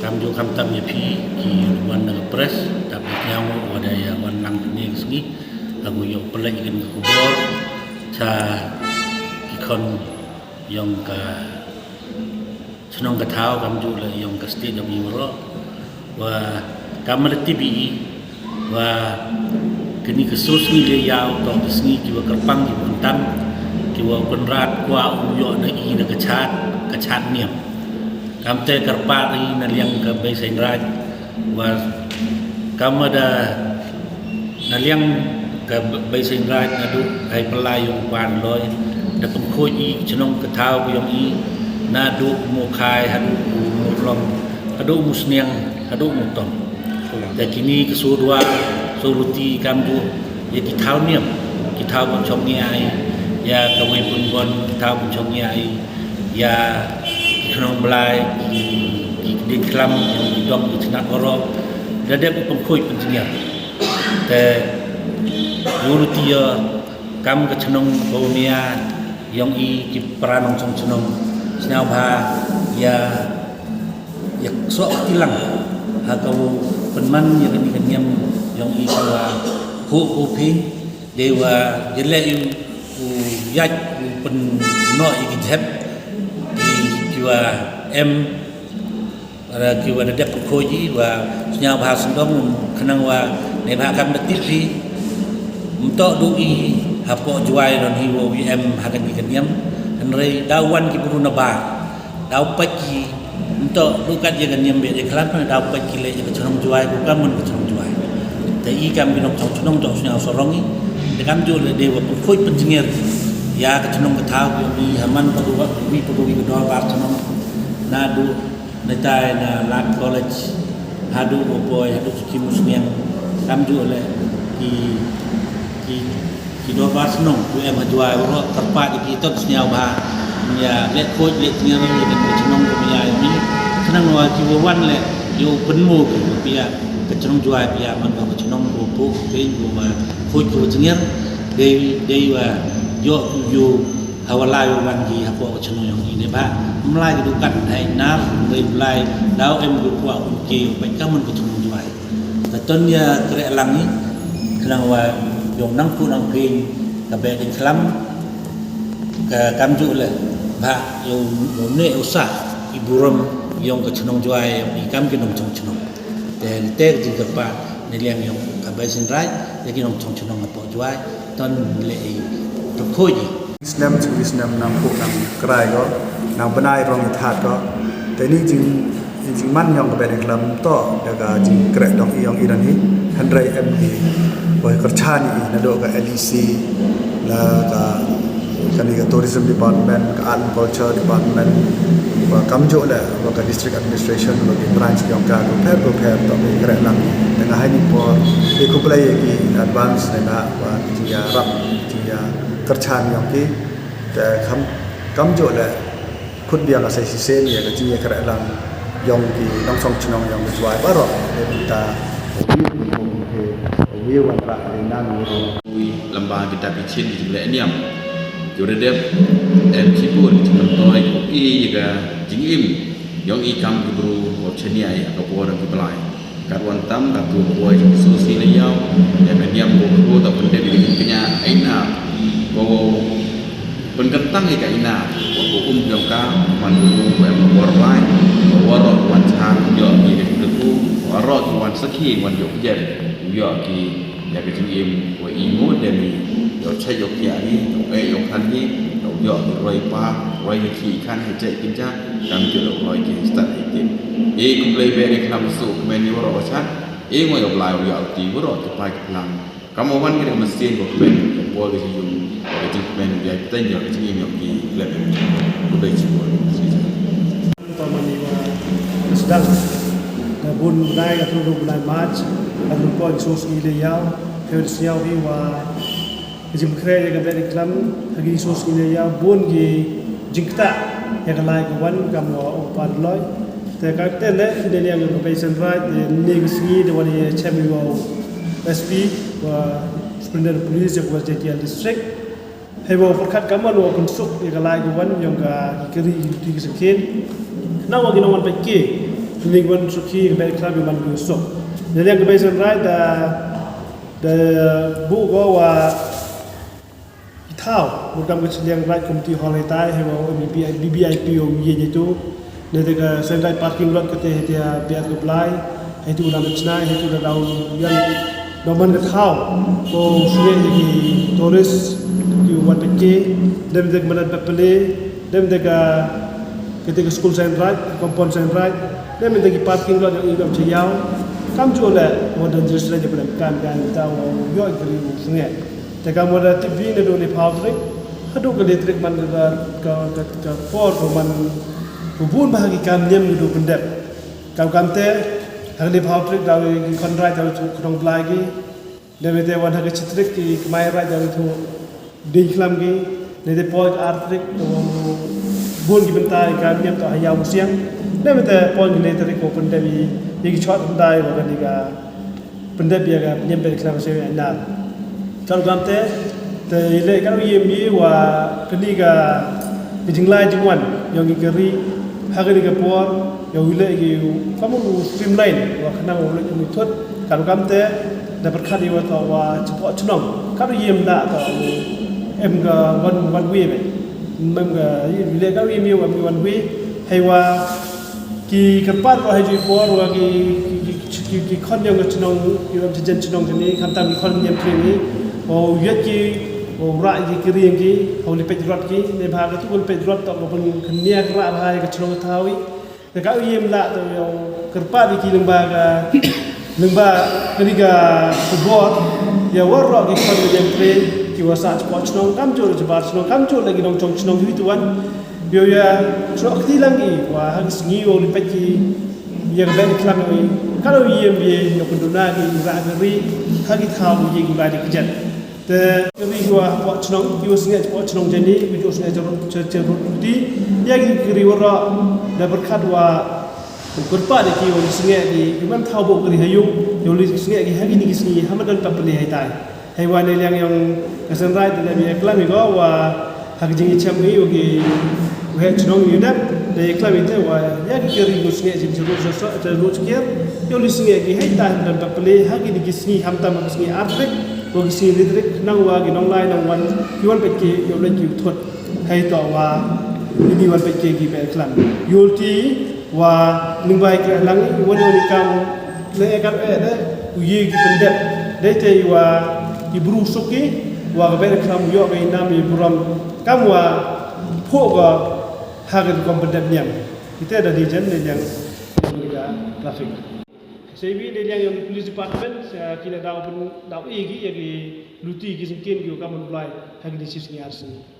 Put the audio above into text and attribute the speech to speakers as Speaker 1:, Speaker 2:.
Speaker 1: kami juga kami tam yepi ki wan na press tapi nyamu ada ya wan lang ni sengi aku yo pelai ikan kubur cha ikon yang ka senong ka thao kami juga yang ka state of Euro wa kami ada TV wa kini kesus ni dia yau tong sengi ki wa kerpang ki buntam ki wa penrat kwa uyo na i na kachat niam kami te kerpat ini naliang ke Basin Raj wa kami ada naliang ke Basin Raj ngadu hai pelai yung pan loy da pengkoi i chenong ke thau yung i na du mu khai hadu mu long hadu mu sniang hadu mu tong da kini kesudua soluti kami du ya ki thau niam ki thau pun chong ni ai ya kawai pun bon thau pun chong ni ai ya kenong belai di kelam yang didong di senak orang dan dia pengkoi pentingnyaแต่ยูรุติยกรรมกับชนงโบเมียยองอีจิปรานองชงชนงสนาวพายาสวติลังหากว่าเป็นมันยังมีกันยำยองอีกว่าผู้พิงเดว่าจะเล่ยยัดเป็นน้อยกิจเทปว่าคิดว่าเด็กผู้คุยว่าสาวภาษาดงขณะว่าในภาคกรรมติดที่มันต้องดูอีหากพอจวยตอนที่ว่าหากันมีกันย้ำอันไรดาววันที่บรูนบาดาวปัจจีมันต้องดูกันยังกันย้ำเบียดครั้งนั้นดาวปัจจีเลยจะชนจวยกูก็มันก็ชนจวยแต่อีกรรมเป็นองชนจงสาวสรองนี้แต่กรรมจุเลยเดียวว่าผู้คุยเป็นจริงยากระชนงกระเท้ามีหามันประตูวิกระดอวาชนงนาดูในใจนาลัดคอลเลจหาดูโอปอยหาดูสกิมุสเนียงทำอยู่เลยที่ดอวาชนงตัวมาจวายว่าตัดปากที่ต้นเสียวพาเนี่ยเล็กโคตรเล็กเงี้ยมันเป็นชนงตัวใหญ่มีขณะว่าที่วันเลยอยู่เป็นหมู่กับปีอะกับชนงจวายปีอะมันก็ชนงโอปุเป็นอยู่มาโคตรตัวเงี้ยเดี๋ยวว่าอยู่ฮาวาลายวันที่ฮับว่าชนอย่างนี้เนี่ยบ้างมันไล่ดูกันให้น้ำเลยไล่ดาวดูว่าอุ่นเกี่ยวไปก็มันก็ชนด้วยแต่ต้นยากระลังนี้ขณะว่าโยมนั่งพูดนั่งเพลงกับเบดินคลัมกับกำจุเลยบ้าโยมเนี่ยอุตส่าห์อิบุรมโยมกับชนด้วยมีกำกินนมชนแต่เต้จึงกับป้าในเรื่องโยมกับใบสินไรแต่กินนมชนกับปอด้วยต้นเลยตะคุย
Speaker 2: Islam จึง Islam นำพวกนำกลายก็นำบรรดารองธาตุก็แต่นี่จึงมันยองกับเป็นคำต่อแล้วก็จึงเกระดองอียองอีรันนี้ฮันไรเอ็มดีบริการชานี่นั่นด้วยกับ LEC แล้วก็กันนี่กับ Tourism Department กับ Art and Culture Department ว่ากำจัดแหละว่ากับ District Administration ว่ากับ Branch ยองการก็แพร่ต่อไปเกระลังแต่ก็ให้นี่พอเด็กคุปเลยกี่ Advance นะครับว่าจึงจะรับจึงจะterchan yang ki kam jo le khut biang asai si sen ye ka ji kra lang yong ki nong song chnong yong ki jwai ba ro le ta wi wan ra le nan ro
Speaker 3: wi lamba kita pichin di le niam yo de dem em ki pun chnong toy i ga jing im yong i kam ki bru o cheni ai ka po ra ki blai kat wan tam ka tu boy so si le yaw ya ka niam ko ta pun de di kenya ai na penkentang ika ina waktu jangka mandu em warwai warot wan chang yo ki deku warot wan sakhi wan yo jen yo ki ya ke jim wa imo demi yo chai yo ki ani yo kan ni yo roi pa roi ki kan he je kin ja kam ju lo roi ki start itin kum play be re kham su men yo ro chat ngo yo lai yo ti wo ro ti pai klang kamu wan ki mesin ko ben bo ke ju itu men dia tanya ke sini yang di level lebih cukup.
Speaker 4: Pertama ni sedang bun budaya atau budaya March dan lupa isu ini yau kerja yau ini jim kerja yang ada kelam lagi isu ini yau bun di jingkta yang lain kawan kamu opan loy. Terkait le ini yang berbeza right negasi dengan yang cemil SP Superintendent Police yang JTL District. Hebo perkat kamu lo konsuk yang lain kawan yang kiri di sekian. Kenapa kita orang pergi lingkungan suki kepada club yang mana besok. Jadi yang kebiasaan right bu wa thao bukan kecilian right komiti holiday hewa BBIP yang itu. Nanti ke sendai parking lot kita dia biar keblai itu udah mencenai itu udah daun yang doman ke thao ko sudah lagi turis di buat peke dan mereka mana bepele dan mereka ketika school sendai kompon sendai dan mereka parking lot yang ikut ciao kam jual modern jenis lagi pada kan tahu yo ikut sungai jika modern TV ni dulu power hadu ke elektrik man ke por man Hubun bahagi kami yang hidup pendek. Kau kante hari pautrik dari konrai dari kurang pelagi. Dan mereka wan hari citrik di kemahiran dari tu diiklam ki. Nanti poin artrik bun ki bentai kami yang tak hayam siang. Dan mereka poin elektrik ko pendek ni yang cot pendai bagai ni pendek biar penyampai iklam sewa enak. Kau kante terlihat kalau ia wa keniga jinglah jingwan yang ikeri hari ni kapur yang wilayah itu kamu streamline wah kena boleh metode kalau kamu dapat kali waktu cepat cenong kalau yang nak atau ga one way ga wilayah kalau yang one way hewa ki kepat wah hiji por wah ki kon yang cenong yang jejen cenong ni kan tam kon yang ni oh ya ki rak di kiri yang ki, kalau lepet rot ki, ni bahasa tu kalau lepet rot tak pun kenia kerak bahaya ke celong tahui. Kalau ia melak tu yang kerpa di ki lembaga ketiga kubur, ya warok ki kon yang train ki wasa cepat celong kamjur cepat celong kamjur lagi dong cong celong itu tuan. Biar ya celong ketilang ki, wah harus ngiu lepet ki yang baik kelam ni. Kalau ia yang penduna ki rak kiri, hagi tahu ia gimana dikejar. Kami gua buat cenong, gua sengaja buat cenong jadi, video sengaja cerut di, yang kiri wara dah berkat wa kurpa deki wa sengaja di, gimana tahu buat kiri hayung, yang sengaja di hari ni kisni, hamadan papeli hai tai, haiwan yang kesenrai tidak biar kelam juga wa hak jengi cam ni, oke, wa cenong ni dah, dari kelam itu wa yang kiri gua sengaja cerut sekian, yang sengaja di hai tai hamadan papeli, hari ni kisni hamtam kisni artik. Bagi si listrik nang wagi nang lai nang wan kiwan peke yo lagi thot hai to wa ini wan peke gi pe klan yulti wa lingbai ke lang wani kam le kan de uye gi pendek de te wa gi bru suki wa be klam yo be nam i buram kam wa pho ga ha ga kom pendek nyam kita ada di jen yang kita traffic Sebi dia yang police department kina daw igi luti gi singkin gi kamu mulai hagi di sisi arsi